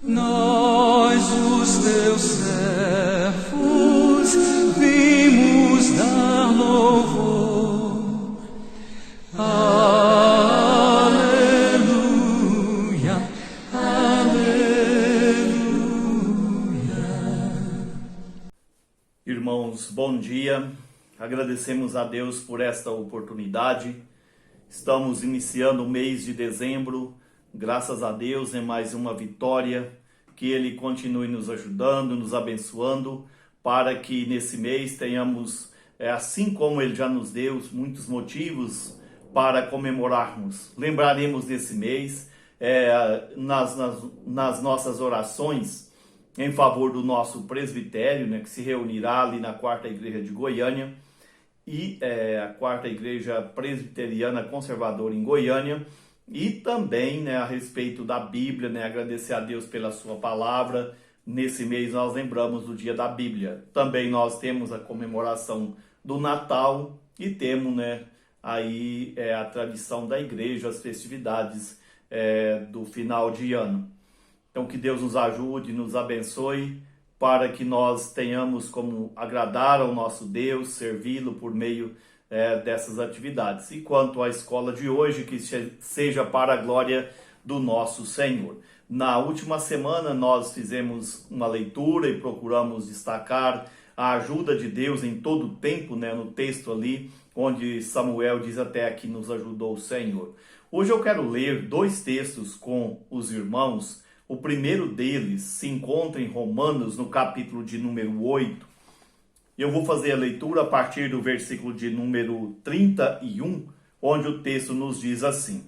Nós, os teus servos, vimos dar louvor. Aleluia, aleluia. Irmãos, bom dia. Agradecemos a Deus por esta oportunidade. Estamos iniciando o mês de dezembro. Graças a Deus é mais uma vitória. Que Ele continue nos ajudando, nos abençoando, para que nesse mês tenhamos, assim como Ele já nos deu, muitos motivos para comemorarmos. Lembraremos desse mês nas nossas orações em favor do nosso presbitério, né, que se reunirá ali na Quarta Igreja de Goiânia, e a Quarta Igreja Presbiteriana Conservadora em Goiânia, e também, né, a respeito da Bíblia, né, agradecer a Deus pela sua palavra. Nesse mês nós lembramos do dia da Bíblia. Também nós temos a comemoração do Natal e temos, né, aí a tradição da igreja, as festividades do final de ano. Então que Deus nos ajude, nos abençoe, para que nós tenhamos como agradar ao nosso Deus, servi-lo por meio dessas atividades. E quanto à escola de hoje, que seja para a glória do nosso Senhor. Na última semana nós fizemos uma leitura e procuramos destacar a ajuda de Deus em todo o tempo, né, no texto ali, onde Samuel diz até que nos ajudou o Senhor. Hoje eu quero ler dois textos com os irmãos. O primeiro deles se encontra em Romanos, no capítulo de número 8. Eu vou fazer a leitura a partir do versículo de número 31, onde o texto nos diz assim: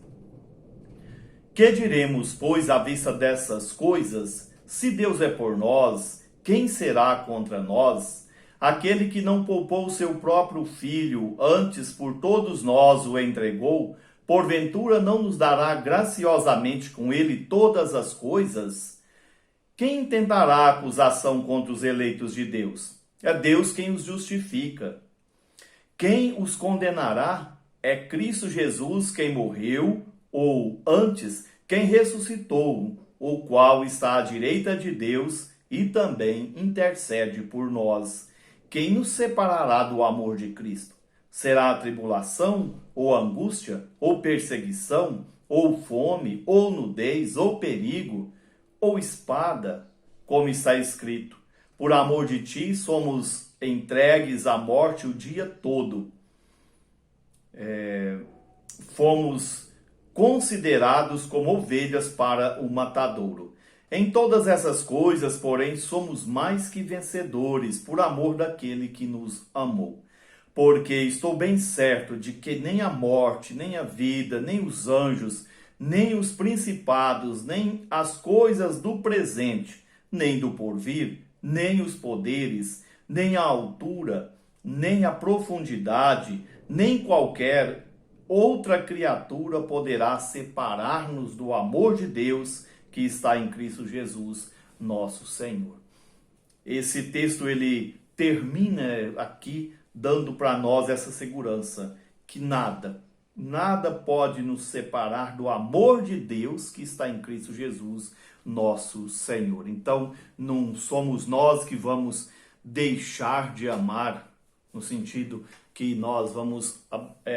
Que diremos, pois, à vista dessas coisas? Se Deus é por nós, quem será contra nós? Aquele que não poupou seu próprio filho, antes por todos nós o entregou, porventura não nos dará graciosamente com ele todas as coisas? Quem tentará acusação contra os eleitos de Deus? É Deus quem os justifica. Quem os condenará? É Cristo Jesus quem morreu, ou antes, quem ressuscitou, o qual está à direita de Deus e também intercede por nós. Quem nos separará do amor de Cristo? Será a tribulação, ou angústia, ou perseguição, ou fome, ou nudez, ou perigo, ou espada, como está escrito: por amor de ti somos entregues à morte o dia todo. Fomos considerados como ovelhas para o matadouro. Em todas essas coisas, porém, somos mais que vencedores por amor daquele que nos amou. Porque estou bem certo de que nem a morte, nem a vida, nem os anjos, nem os principados, nem as coisas do presente, nem do porvir, nem os poderes, nem a altura, nem a profundidade, nem qualquer outra criatura poderá separar-nos do amor de Deus que está em Cristo Jesus, nosso Senhor. Esse texto ele termina aqui dando para nós essa segurança, que nada pode nos separar do amor de Deus que está em Cristo Jesus, nosso Senhor. Então, não somos nós que vamos deixar de amar, no sentido que nós vamos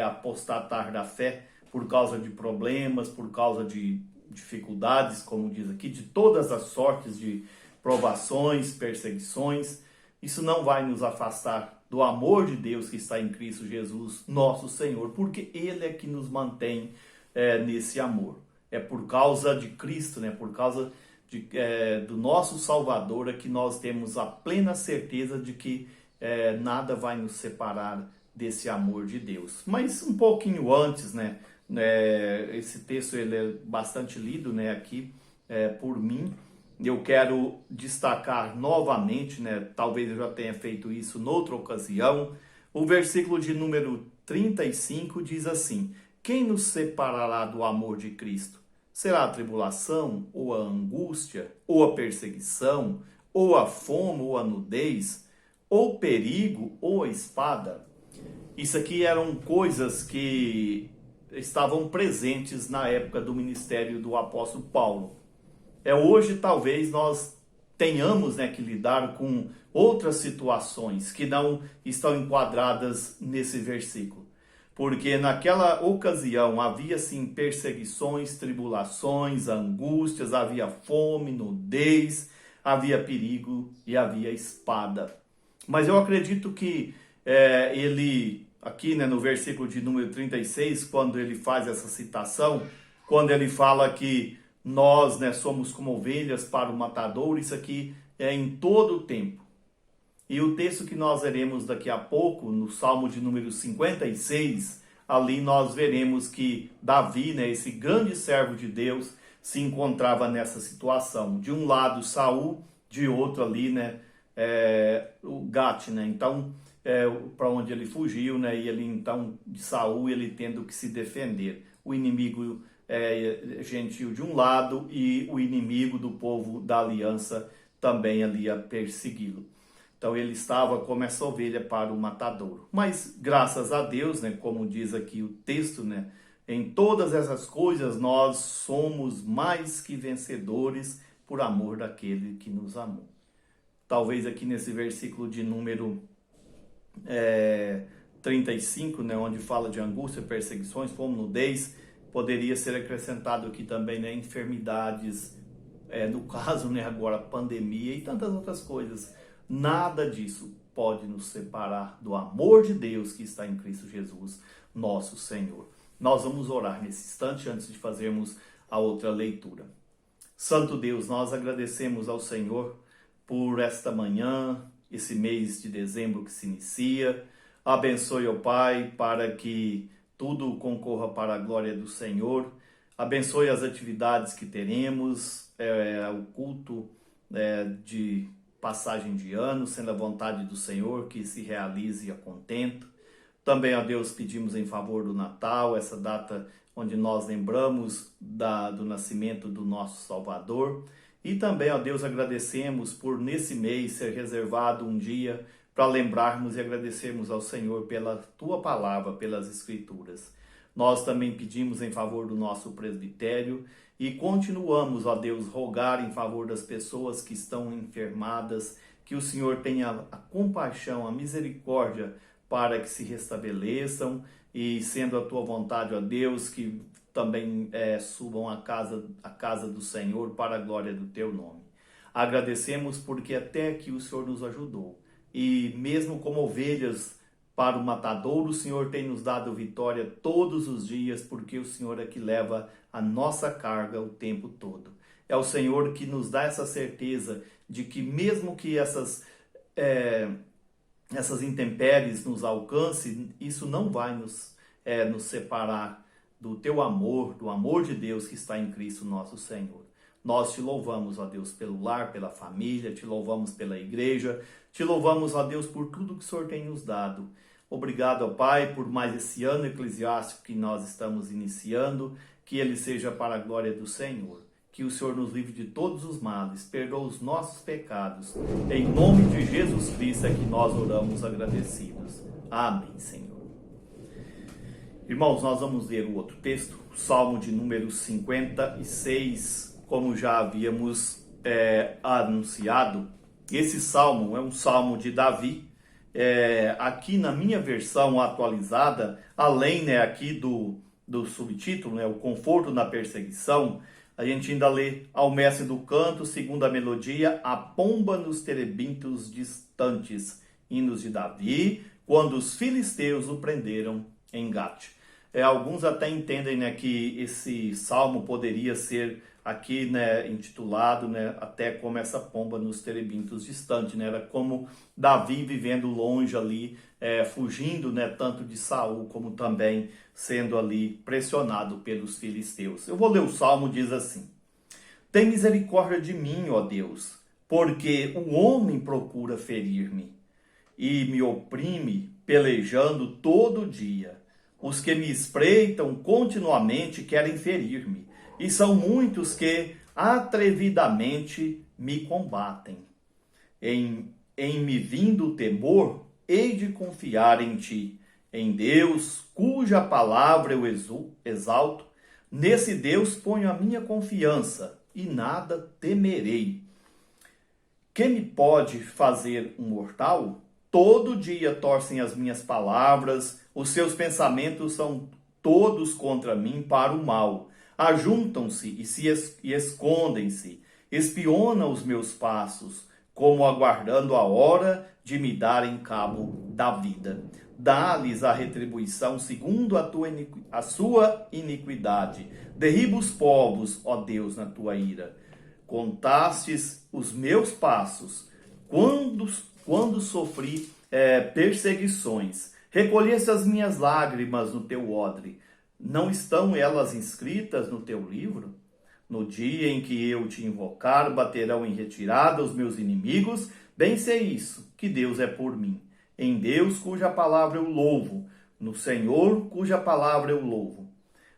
apostatar da fé por causa de problemas, por causa de dificuldades, como diz aqui, de todas as sortes de provações, perseguições. Isso não vai nos afastar do amor de Deus que está em Cristo Jesus, nosso Senhor, porque Ele é que nos mantém nesse amor. É por causa de Cristo, né? Por causa do nosso Salvador é que nós temos a plena certeza de que nada vai nos separar desse amor de Deus. Mas um pouquinho antes, né? Esse texto ele é bastante lido, né, aqui por mim. Eu quero destacar novamente, né, talvez eu já tenha feito isso noutra ocasião, o versículo de número 35 diz assim: quem nos separará do amor de Cristo? Será a tribulação, ou a angústia, ou a perseguição, ou a fome, ou a nudez, ou perigo, ou a espada? Isso aqui eram coisas que estavam presentes na época do ministério do apóstolo Paulo. Hoje talvez nós tenhamos, né, que lidar com outras situações que não estão enquadradas nesse versículo. Porque naquela ocasião havia sim perseguições, tribulações, angústias, havia fome, nudez, havia perigo e havia espada. Mas eu acredito que ele, aqui, né, no versículo de número 36, quando ele faz essa citação, quando ele fala que nós, né, somos como ovelhas para o matador, isso aqui é em todo o tempo. E o texto que nós veremos daqui a pouco, no Salmo de número 56, ali nós veremos que Davi, né, esse grande servo de Deus, se encontrava nessa situação. De um lado Saul, de outro ali, né, o Gate, né? Então, para onde ele fugiu, né? E ele então de Saul, ele tendo que se defender. O inimigo gentil de um lado e o inimigo do povo da aliança também ali a persegui-lo. Então ele estava como essa ovelha para o matadouro. Mas graças a Deus, né, como diz aqui o texto, né, em todas essas coisas nós somos mais que vencedores por amor daquele que nos amou. Talvez aqui nesse versículo de número 35, né, onde fala de angústia, perseguições, fome, nudez, poderia ser acrescentado aqui também, né, enfermidades, no caso, né, agora pandemia e tantas outras coisas. Nada disso pode nos separar do amor de Deus que está em Cristo Jesus, nosso Senhor. Nós vamos orar nesse instante antes de fazermos a outra leitura. Santo Deus, nós agradecemos ao Senhor por esta manhã, esse mês de dezembro que se inicia. Abençoe, ó Pai, para que tudo concorra para a glória do Senhor. Abençoe as atividades que teremos, o culto de passagem de ano, sendo a vontade do Senhor que se realize a contento. Também a Deus pedimos em favor do Natal, essa data onde nós lembramos do nascimento do nosso Salvador. E também a Deus agradecemos por nesse mês ser reservado um dia para lembrarmos e agradecermos ao Senhor pela Tua palavra, pelas Escrituras. Nós também pedimos em favor do nosso presbitério e continuamos, ó Deus, rogar em favor das pessoas que estão enfermadas, que o Senhor tenha a compaixão, a misericórdia para que se restabeleçam e, sendo a Tua vontade, ó Deus, que também subam à casa do Senhor para a glória do Teu nome. Agradecemos porque até aqui o Senhor nos ajudou e mesmo como ovelhas para o matadouro, o Senhor tem nos dado vitória todos os dias, porque o Senhor é que leva a nossa carga o tempo todo. É o Senhor que nos dá essa certeza de que mesmo que essas intempéries nos alcancem, isso não vai nos separar do Teu amor, do amor de Deus que está em Cristo nosso Senhor. Nós te louvamos, ó Deus, pelo lar, pela família, te louvamos pela igreja, te louvamos, ó Deus, por tudo que o Senhor tem nos dado. Obrigado, ó Pai, por mais esse ano eclesiástico que nós estamos iniciando, que ele seja para a glória do Senhor. Que o Senhor nos livre de todos os males, perdoa os nossos pecados. Em nome de Jesus Cristo é que nós oramos agradecidos. Amém, Senhor. Irmãos, nós vamos ler o outro texto, o Salmo de número 56, como já havíamos anunciado. Esse salmo é um salmo de Davi. Aqui na minha versão atualizada, além, né, aqui do subtítulo, né, o conforto na perseguição, a gente ainda lê: ao mestre do canto, segundo a melodia, a pomba nos terebintos distantes, hinos de Davi, quando os filisteus o prenderam em Gate. Alguns até entendem, né, que esse salmo poderia ser aqui, né, intitulado, né, até como essa pomba nos terebintos distante, né, era como Davi vivendo longe ali, fugindo, né, tanto de Saul como também sendo ali pressionado pelos filisteus. Eu vou ler o salmo, diz assim: tem misericórdia de mim, ó Deus, porque o homem procura ferir-me e me oprime pelejando todo dia. Os que me espreitam continuamente querem ferir-me, e são muitos que atrevidamente me combatem. Em me vindo o temor, hei de confiar em ti, em Deus, cuja palavra eu exalto. Nesse Deus ponho a minha confiança. e nada temerei. Que me pode fazer um mortal? Todo dia torcem as minhas palavras, os seus pensamentos são todos contra mim para o mal. Ajuntam-se e escondem-se, espionam os meus passos, como aguardando a hora de me darem cabo da vida. Dá-lhes a retribuição segundo a sua iniquidade. Derriba os povos, ó Deus, na tua ira. Contastes os meus passos, quando sofri perseguições. Recolheste as minhas lágrimas no teu odre. Não estão elas inscritas no teu livro? No dia em que eu te invocar, baterão em retirada os meus inimigos. Bem sei isso, que Deus é por mim. Em Deus, cuja palavra eu louvo. No Senhor, cuja palavra eu louvo.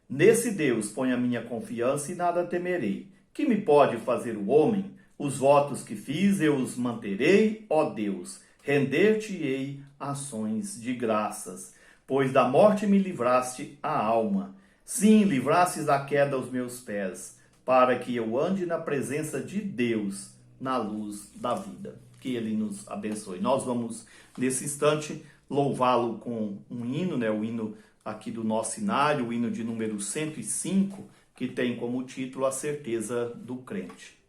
Nesse Deus ponho a minha confiança e nada temerei. Que me pode fazer o homem? Os votos que fiz eu os manterei, ó Deus. Render-te-ei ações de graças. Pois da morte me livraste a alma. Sim, livrastes da queda os meus pés, para que eu ande na presença de Deus, na luz da vida. Que Ele nos abençoe. Nós vamos, nesse instante, louvá-lo com um hino, o hino aqui do nosso cenário, o hino de número 105, que tem como título A Certeza do Crente.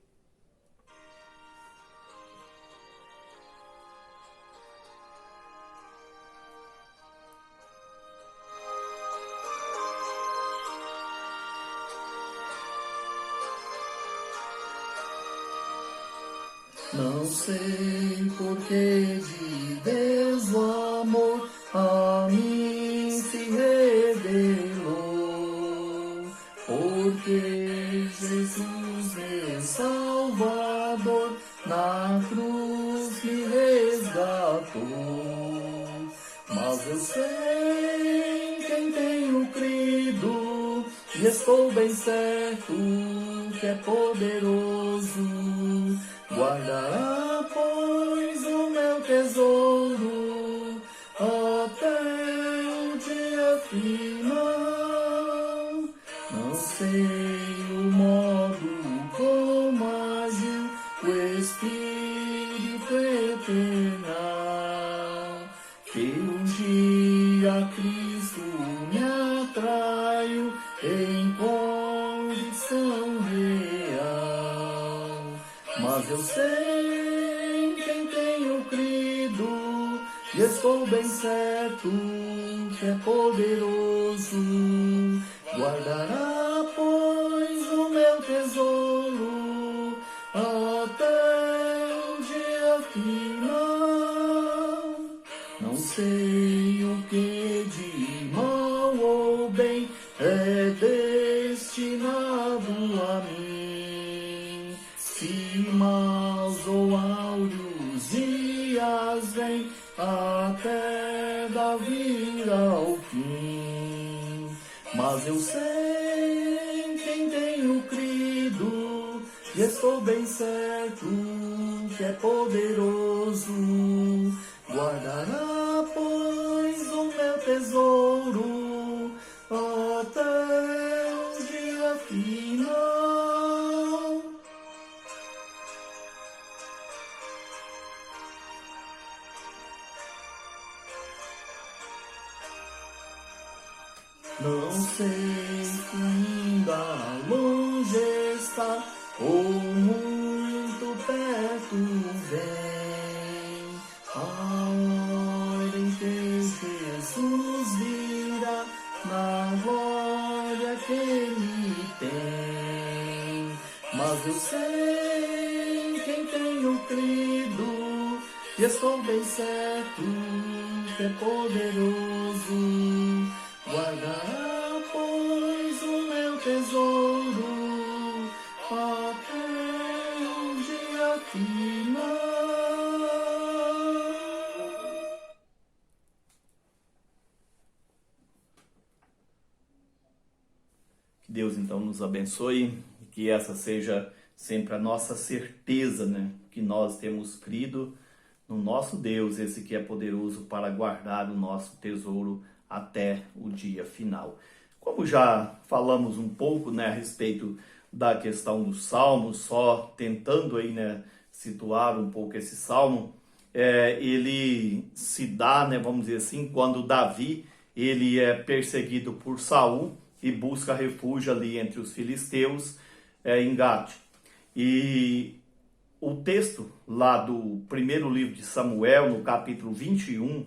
Não sei por que de Deus o amor a mim se revelou, porque Jesus, meu Salvador, na cruz me resgatou. Mas eu sei em quem tenho crido, e estou bem certo que é poderoso. Guardará, pois, o meu tesouro até o dia final. Não sei o modo como agiu o Espírito eternal, que um dia Cristo me atraiu em condição real. Mas eu sei em quem tenho crido, e estou bem certo que é poderoso. Guardará, pois, o meu tesouro até o dia final. Não sei o que de mal ou bem é destinado a mim. Se maus ou áureos dias vêm até dar vir ao fim. Mas eu sei em quem tenho crido, e estou bem certo que é poderoso. Guardará, pois, o meu tesouro até o dia final. Não sei se ainda longe está ou muito perto vem a hora em que Jesus virá na glória que Ele tem. Mas eu sei em quem tenho crido, e estou bem certo que é poderoso. Guardará, pois, o meu tesouro até o dia final. Que Deus então nos abençoe e que essa seja sempre a nossa certeza, que nós temos crido no nosso Deus, esse que é poderoso para guardar o nosso tesouro até o dia final. Como já falamos um pouco a respeito da questão dos salmos, só tentando aí, né, situar um pouco esse salmo. Ele se dá, né, vamos dizer assim, quando Davi ele é perseguido por Saul e busca refúgio ali entre os filisteus, em Gate. E o texto lá do primeiro livro de Samuel, no capítulo 21,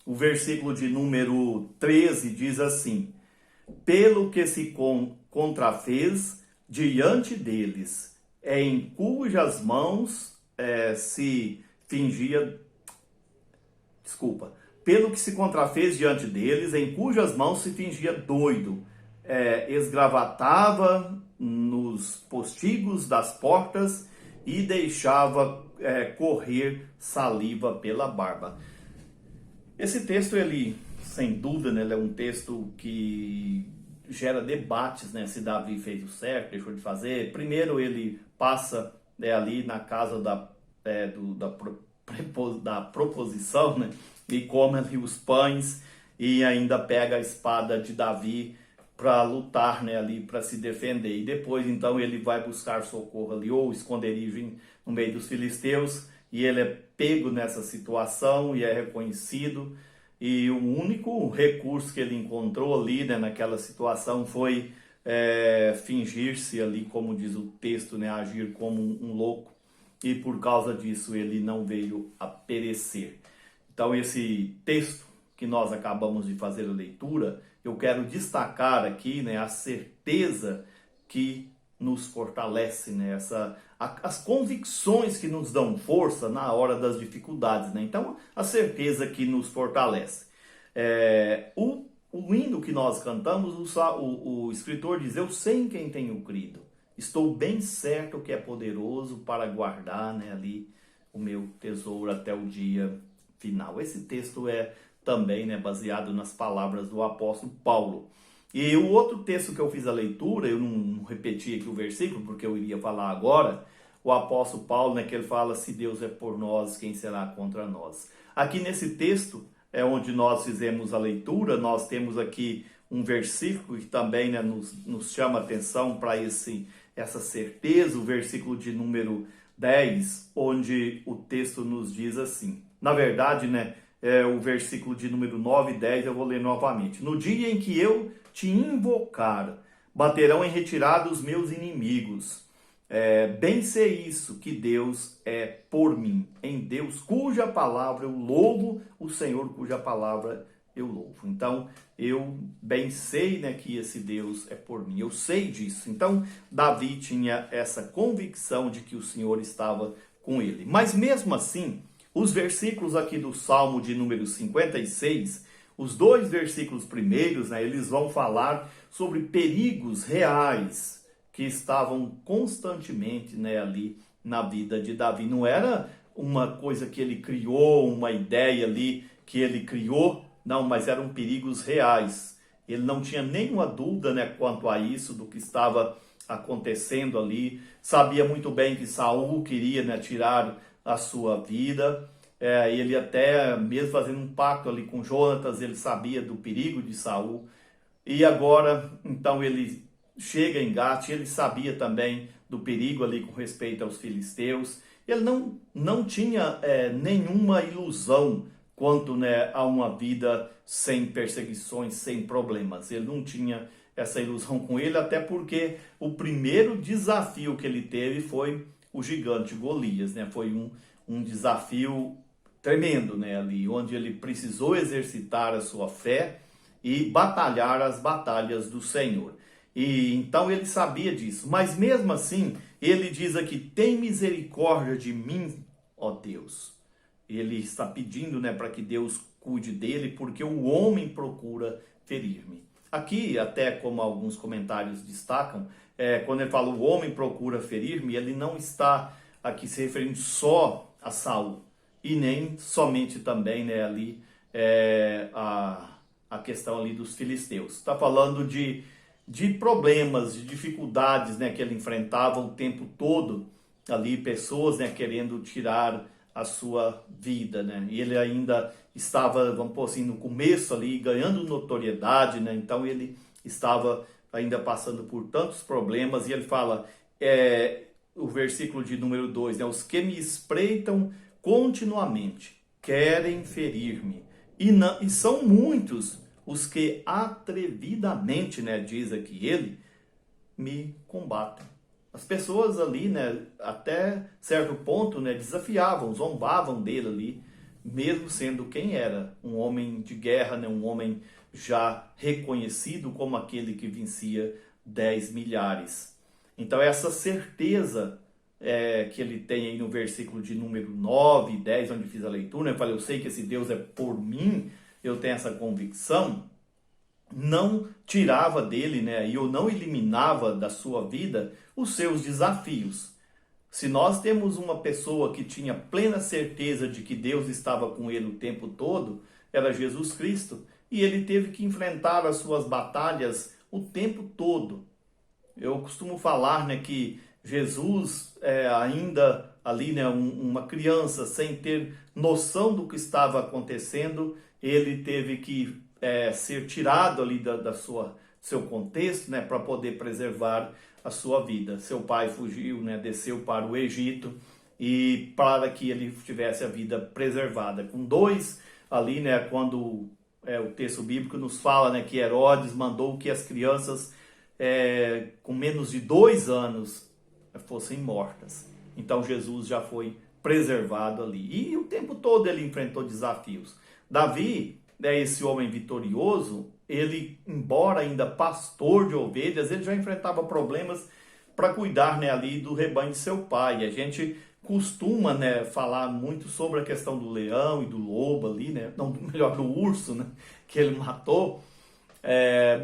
o versículo de número 13 diz assim: pelo que se contrafez diante deles, em cujas mãos se fingia, pelo que se contrafez diante deles, em cujas mãos se fingia doido, esgravatava nos postigos das portas e deixava correr saliva pela barba. Esse texto, ele, sem dúvida, né, ele é um texto que gera debates, né, se Davi fez o certo, deixou de fazer. Primeiro ele passa ali na casa da proposição, né, e come ali os pães e ainda pega a espada de Davi para lutar, né, ali para se defender. E depois então ele vai buscar socorro ali, ou esconderijo no meio dos filisteus, e ele é pego nessa situação e é reconhecido. E o único recurso que ele encontrou ali, né, naquela situação foi fingir-se ali, como diz o texto, né, agir como um louco. E por causa disso ele não veio a perecer. Então esse texto que nós acabamos de fazer a leitura, eu quero destacar aqui, né, a certeza que nos fortalece, né, as convicções que nos dão força na hora das dificuldades, né? Então, a certeza que nos fortalece. O hino que nós cantamos, o escritor diz: eu sei em quem tenho crido, estou bem certo que é poderoso para guardar, né, ali o meu tesouro até o dia final. Esse texto é também, né, baseado nas palavras do apóstolo Paulo. E o outro texto que eu fiz a leitura, eu não repeti aqui o versículo, porque eu iria falar agora, o apóstolo Paulo, né, que ele fala: se Deus é por nós, quem será contra nós? Aqui nesse texto, onde nós fizemos a leitura, nós temos aqui um versículo que também, né, nos chama a atenção para essa certeza, o versículo de número 10, onde o texto nos diz assim. Na verdade, né, o versículo de número 9 e 10 eu vou ler novamente. No dia em que eu te invocar, baterão em retirada os meus inimigos. Bem sei isso, que Deus é por mim. Em Deus, cuja palavra eu louvo, o Senhor, cuja palavra eu louvo. Então, eu bem sei, né, que esse Deus é por mim. Eu sei disso. Então, Davi tinha essa convicção de que o Senhor estava com ele. Mas mesmo assim, os versículos aqui do Salmo de número 56, os dois versículos primeiros, né, eles vão falar sobre perigos reais que estavam constantemente, né, ali na vida de Davi. Não era uma coisa que ele criou, uma ideia ali que ele criou, não, mas eram perigos reais. Ele não tinha nenhuma dúvida, né, quanto a isso, do que estava acontecendo ali. Sabia muito bem que Saul queria, né, tirar a sua vida. Ele até, mesmo fazendo um pacto ali com Jonatas, ele sabia do perigo de Saul. E agora, então, ele chega em Gate, ele sabia também do perigo ali com respeito aos filisteus. Ele não tinha nenhuma ilusão quanto, né, a uma vida sem perseguições, sem problemas. Ele não tinha essa ilusão com ele, até porque o primeiro desafio que ele teve foi o gigante Golias, né? Foi um desafio tremendo, né, ali, onde ele precisou exercitar a sua fé e batalhar as batalhas do Senhor. E então ele sabia disso, mas mesmo assim, ele diz aqui: tem misericórdia de mim, ó Deus. Ele está pedindo, né, para que Deus cuide dele, porque o homem procura ferir-me. Aqui, até como alguns comentários destacam, quando ele fala o homem procura ferir-me, ele não está aqui se referindo só a Saul, e nem somente também, né, ali a questão ali dos filisteus. Está falando de problemas, de dificuldades, né, que ele enfrentava o tempo todo ali, pessoas, né, querendo tirar a sua vida, né? E ele ainda estava, vamos pôr assim, no começo ali, ganhando notoriedade, né? Então ele estava ainda passando por tantos problemas, e ele fala: o versículo de número 2, né? Os que me espreitam continuamente querem ferir-me. E são muitos os que atrevidamente, né, diz aqui ele, me combatem. As pessoas ali, né, até certo ponto, né, desafiavam, zombavam dele ali, mesmo sendo quem era, um homem de guerra, né, um homem já reconhecido como aquele que vencia 10 milhares. Então essa certeza que ele tem aí no versículo de número 9 e 10, onde fiz a leitura, eu falei, eu sei que esse Deus é por mim, eu tenho essa convicção, não tirava dele, né, e eu não eliminava da sua vida os seus desafios. Se nós temos uma pessoa que tinha plena certeza de que Deus estava com ele o tempo todo, era Jesus Cristo, e ele teve que enfrentar as suas batalhas o tempo todo. Eu costumo falar, né, que Jesus, ainda ali, né, uma criança, sem ter noção do que estava acontecendo, ele teve que ser tirado ali seu contexto, né, para poder preservar a sua vida. Seu pai fugiu, né, desceu para o Egito e para que ele tivesse a vida preservada. Com 2 ali, né, quando o texto bíblico nos fala, né, que Herodes mandou que as crianças com menos de 2 anos fossem mortas. Então Jesus já foi preservado ali. E o tempo todo ele enfrentou desafios. Davi, né, esse homem vitorioso, ele, embora ainda pastor de ovelhas, ele já enfrentava problemas para cuidar, né, ali do rebanho de seu pai. E a gente costuma, né, falar muito sobre a questão do leão e do lobo ali, né, não, melhor, do urso, né, que ele matou.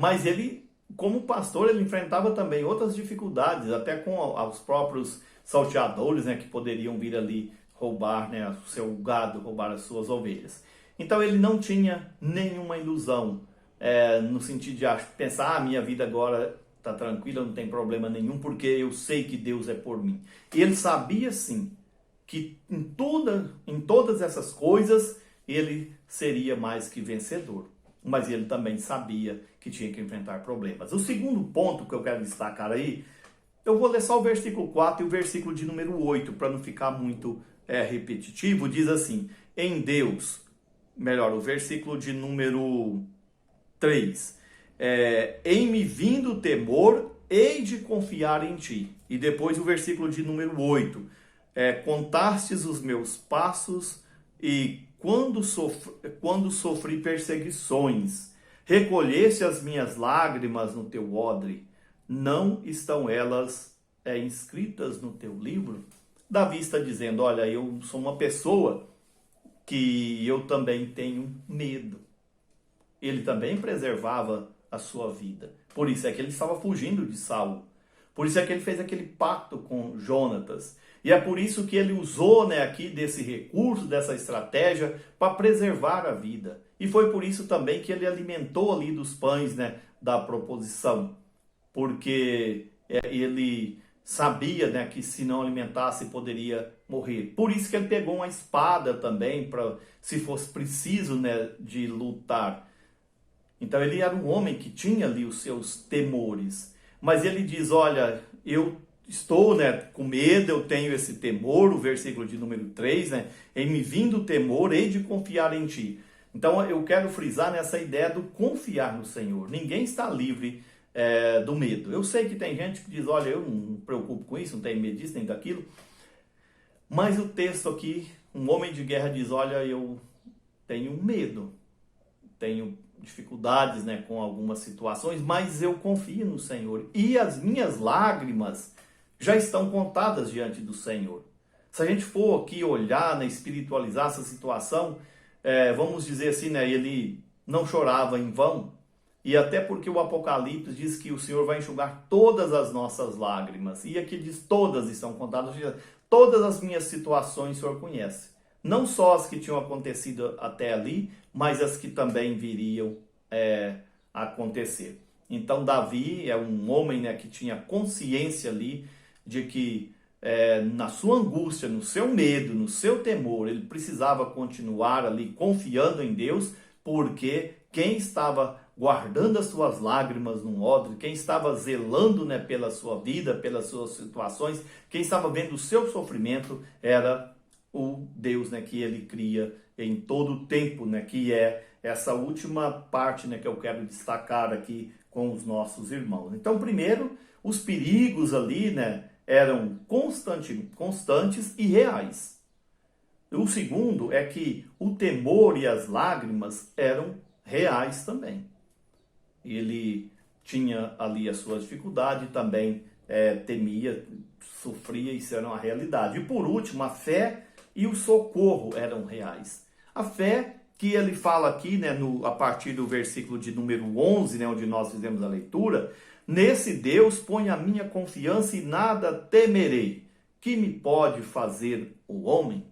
Mas ele, como pastor, ele enfrentava também outras dificuldades, até com os próprios salteadores, né, que poderiam vir ali roubar, né, o seu gado, roubar as suas ovelhas. Então ele não tinha nenhuma ilusão, no sentido de pensar, minha vida agora está tranquila, não tem problema nenhum, porque eu sei que Deus é por mim. E ele sabia sim, que em todas essas coisas ele seria mais que vencedor. Mas ele também sabia que tinha que enfrentar problemas. O segundo ponto que eu quero destacar aí, eu vou ler só o versículo 4 e o versículo de número 8, para não ficar muito repetitivo, diz assim, em Deus, melhor, o versículo de número 3, em me vindo o temor, hei de confiar em ti. E depois o versículo de número 8, contastes os meus passos e quando sofri perseguições, recolheste as minhas lágrimas no teu odre, não estão elas inscritas no teu livro? Davi está dizendo, olha, eu sou uma pessoa que eu também tenho medo. Ele também preservava a sua vida. Por isso é que ele estava fugindo de Saul. Por isso é que ele fez aquele pacto com Jonatas. E é por isso que ele usou, né, aqui desse recurso, dessa estratégia, para preservar a vida. E foi por isso também que ele alimentou ali dos pães, né, da proposição. Porque ele sabia, né, que se não alimentasse poderia morrer. Por isso que ele pegou uma espada também, para se fosse preciso, né, de lutar. Então ele era um homem que tinha ali os seus temores. Mas ele diz, olha, eu estou, né, com medo, eu tenho esse temor, o versículo de número 3, né, em me vindo o temor, hei de confiar em ti. Então eu quero frisar nessa ideia do confiar no Senhor. Ninguém está livre do medo. Eu sei que tem gente que diz, olha, eu não me preocupo com isso, não tenho medo disso, nem daquilo. Mas o texto aqui, um homem de guerra diz, olha, eu tenho medo, tenho dificuldades, né, com algumas situações, mas eu confio no Senhor. E as minhas lágrimas já estão contadas diante do Senhor. Se a gente for aqui olhar, né, espiritualizar essa situação, vamos dizer assim, né, ele não chorava em vão. E até porque o Apocalipse diz que o Senhor vai enxugar todas as nossas lágrimas. E aqui diz todas estão contadas. Todas as minhas situações o Senhor conhece. Não só as que tinham acontecido até ali, mas as que também viriam a acontecer. Então Davi é um homem, né, que tinha consciência ali de que na sua angústia, no seu medo, no seu temor, ele precisava continuar ali confiando em Deus, porque quem estava guardando as suas lágrimas num odre, quem estava zelando, né, pela sua vida, pelas suas situações, quem estava vendo o seu sofrimento era o Deus, né, que ele cria em todo o tempo, né, que é essa última parte, né, que eu quero destacar aqui com os nossos irmãos. Então, primeiro, os perigos ali, né, eram constantes e reais. O segundo é que o temor e as lágrimas eram reais também. Ele tinha ali a sua dificuldade, também temia, sofria, isso era uma realidade. E por último, a fé e o socorro eram reais. A fé que ele fala aqui, né, a partir do versículo de número 11, né, onde nós fizemos a leitura, nesse Deus ponho a minha confiança e nada temerei. Que me pode fazer o homem?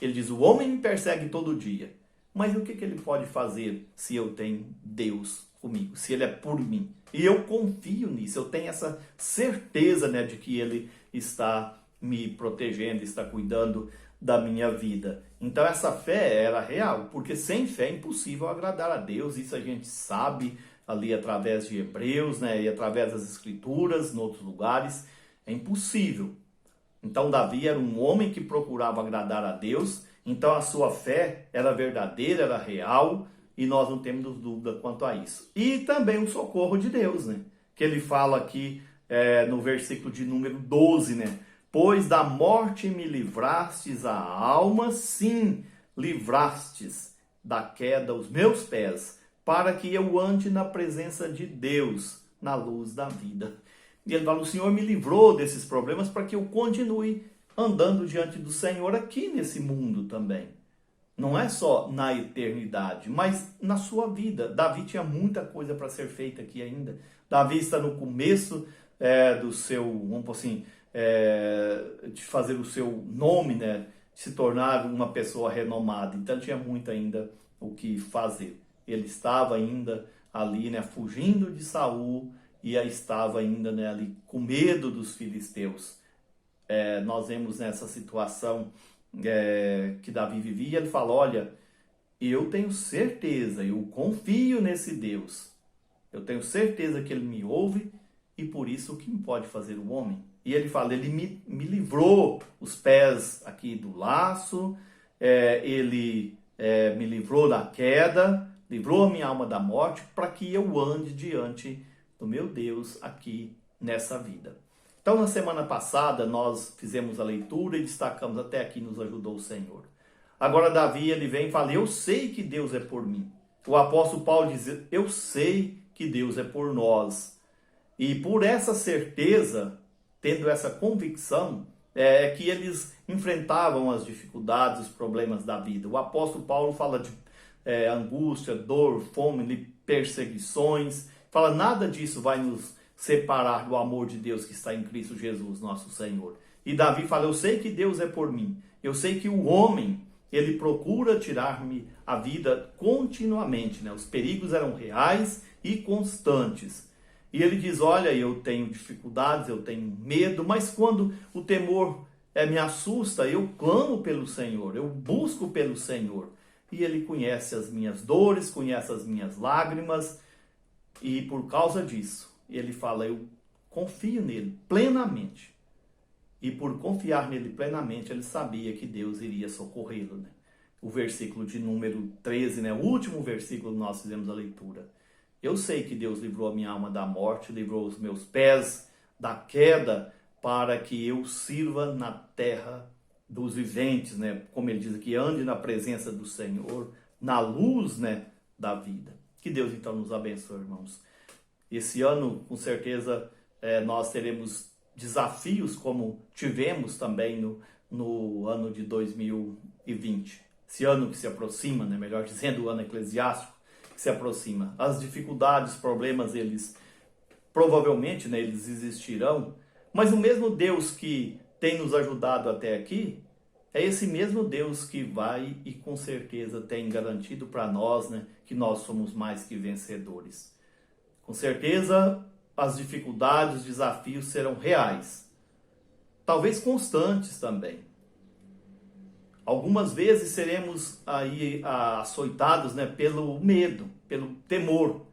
Ele diz, o homem me persegue todo dia. Mas o que ele pode fazer se eu tenho Deus comigo? Se ele é por mim? E eu confio nisso, eu tenho essa certeza, né, de que ele está me protegendo, está cuidando da minha vida. Então essa fé era real, porque sem fé é impossível agradar a Deus. Isso a gente sabe ali através de Hebreus, né, e através das Escrituras, em outros lugares. É impossível. Então Davi era um homem que procurava agradar a Deus, então a sua fé era verdadeira, era real, e nós não temos dúvida quanto a isso. E também o socorro de Deus, né? Que ele fala aqui no versículo de número 12, né? Pois da morte me livrastes a alma, sim, livrastes da queda os meus pés, para que eu ande na presença de Deus, na luz da vida. E ele fala, o Senhor me livrou desses problemas para que eu continue andando diante do Senhor aqui nesse mundo também. Não é só na eternidade, mas na sua vida. Davi tinha muita coisa para ser feita aqui ainda. Davi está no começo do seu, vamos por assim, de fazer o seu nome, né, se tornar uma pessoa renomada. Então tinha muito ainda o que fazer. Ele estava ainda ali, né, fugindo de Saul, e aí estava ainda, né, ali com medo dos filisteus. Nós vemos nessa situação que Davi vivia, ele fala, olha, eu tenho certeza, eu confio nesse Deus, eu tenho certeza que ele me ouve, e por isso o que me pode fazer o homem? E ele fala, ele me livrou os pés aqui do laço, ele me livrou da queda, livrou a minha alma da morte, para que eu ande diante do meu Deus aqui nessa vida. Então, na semana passada, nós fizemos a leitura e destacamos até aqui nos ajudou o Senhor. Agora, Davi, ele vem e fala, eu sei que Deus é por mim. O apóstolo Paulo diz, eu sei que Deus é por nós. E por essa certeza, tendo essa convicção, que eles enfrentavam as dificuldades, os problemas da vida. O apóstolo Paulo fala de angústia, dor, fome, perseguições. Fala, nada disso vai nos separar do amor de Deus que está em Cristo Jesus, nosso Senhor. E Davi fala, eu sei que Deus é por mim. Eu sei que o homem, ele procura tirar-me a vida continuamente, né? Os perigos eram reais e constantes. E ele diz, olha, eu tenho dificuldades, eu tenho medo, mas quando o temor me assusta, eu clamo pelo Senhor, eu busco pelo Senhor. E ele conhece as minhas dores, conhece as minhas lágrimas, e por causa disso, ele fala, eu confio nele plenamente. E por confiar nele plenamente, ele sabia que Deus iria socorrê-lo, né? O versículo de número 13, né? O último versículo que nós fizemos a leitura. Eu sei que Deus livrou a minha alma da morte, livrou os meus pés da queda, para que eu sirva na terra dos viventes, né? Como ele diz aqui, ande na presença do Senhor, na luz, né, da vida. Que Deus então nos abençoe, irmãos. Esse ano, com certeza, nós teremos desafios como tivemos também no ano de 2020. Esse ano que se aproxima, né? Melhor dizendo, o ano eclesiástico que se aproxima. As dificuldades, problemas, eles provavelmente, né, eles existirão, mas o mesmo Deus que tem nos ajudado até aqui, é esse mesmo Deus que vai e com certeza tem garantido para nós, né, que nós somos mais que vencedores. Com certeza, as dificuldades, os desafios serão reais. Talvez constantes também. Algumas vezes seremos aí açoitados, né, pelo medo, pelo temor.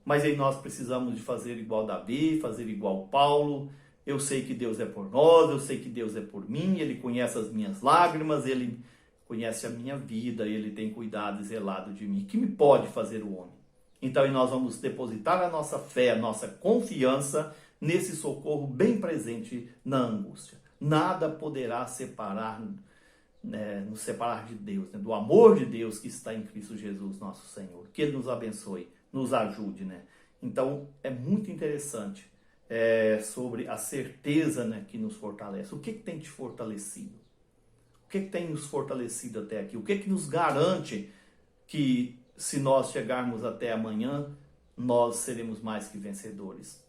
Mas aí nós precisamos de fazer igual Davi, fazer igual Paulo. Eu sei que Deus é por nós, eu sei que Deus é por mim, Ele conhece as minhas lágrimas, Ele conhece a minha vida, Ele tem cuidado e zelado de mim. O que me pode fazer o homem? Então nós vamos depositar a nossa fé, a nossa confiança nesse socorro bem presente na angústia. Nada poderá separar, nos separar de Deus, do amor de Deus que está em Cristo Jesus, nosso Senhor. Que Ele nos abençoe, nos ajude. Então é muito interessante sobre a certeza que nos fortalece. O que tem te fortalecido? O que tem nos fortalecido até aqui? O que nos garante que se nós chegarmos até amanhã, nós seremos mais que vencedores?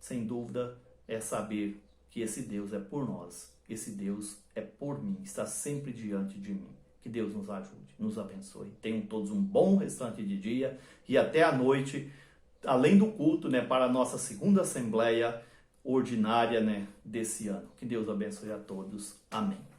Sem dúvida, é saber que esse Deus é por nós, esse Deus é por mim, está sempre diante de mim. Que Deus nos ajude, nos abençoe. Tenham todos um bom restante de dia e até a noite, além do culto, para a nossa segunda assembleia ordinária desse ano. Que Deus abençoe a todos. Amém.